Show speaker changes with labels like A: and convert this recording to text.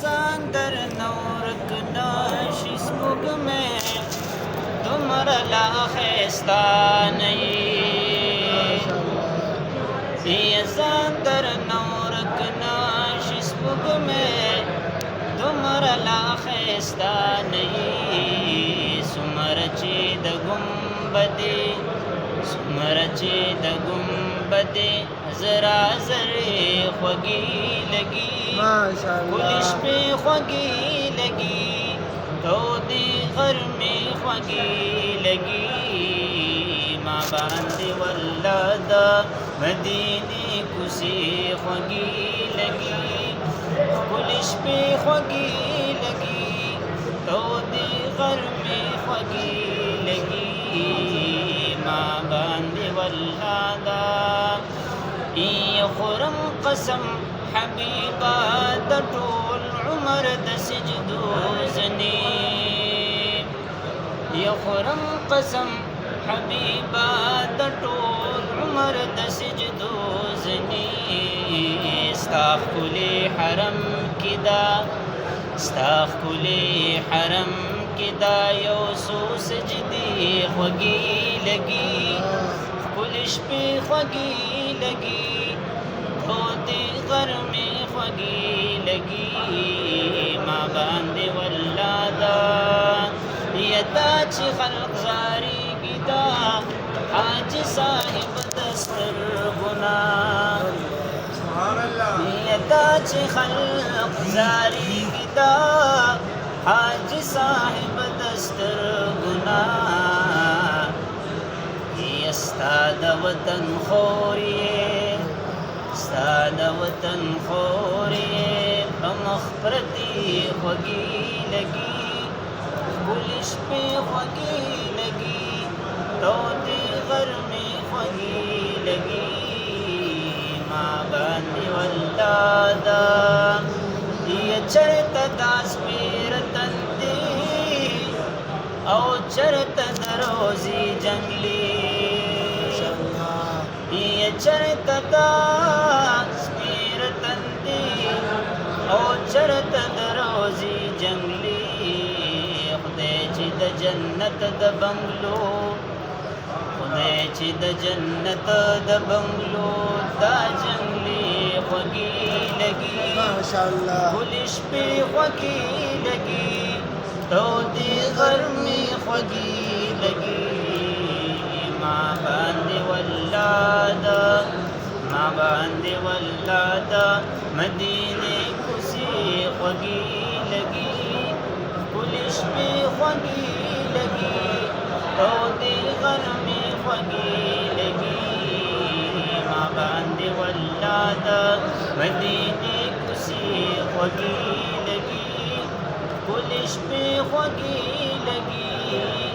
A: सांदर नौर कनाशिस मुग में तुमरा ला खैस्ता नहीं ये सांदर नौर कनाशिस मुग में तुमरा ला खैस्ता नहीं सुमरचे द गुंबदे सुमरचे द गुंबदे जरा जरे ख्वगी लगी पुलिस पे ख्वगी लगी तो दी घर में ख्वगी लगी माँ बांधे वल्लादा मदीने कुसे ख्वगी लगी पुलिस पे ख्वगी लगी तो दी घर में ख्वगी लगी माँ बांधे वल्लादा ये खुरम कसम हबीबा द टोल उमर द सजदो ज़नी ये खुरम कसम हबीबा द टोल उमर द सजदो ज़नी इस्ताग़फुले हरम किदा इस्ताग़फुले हरम किदा योसो सजदी ख्वगी लगी पुलिस पे ख्वगी लगी धोते घर में ख्वगी लगी माँ बांधे वल्लादा यदाच खल्क जारी गिदा हाज साहिब दस्तर गुना यदाच खल्क जारी गिदा हाज साहिब दस्तर गुना استاد وطن خوریه استاد وطن خوریه بمخبرتی خوگی لگی پولیس پہ خوگی لگی توتی غر میں خوگی لگی ماں باندی والدادا یہ چرت داس پیرتن دی او چرت دروزی جنگلی ये चरत स्पीरतन दी ओ चरत दरोजी जंगली खुदे चिद जन्नत द बंगलो खुदे चिद जन्नत द बंगलो दा जंगली ख्वगी लगी माशाअल्लाह पुलिस पे ख्वगी लगी तो दी घर में ख्वगी लगी माँ बांधे वल्लादा माँ बांधे वल्लादा मदीने कुसे ख्वगी लगी पुलिस पे ख्वगी लगी तो दिल घर में ख्वगी लगी माँ बांधे वल्लादा मदीने कुसे ख्वगी लगी पुलिस पे ख्वगी लगी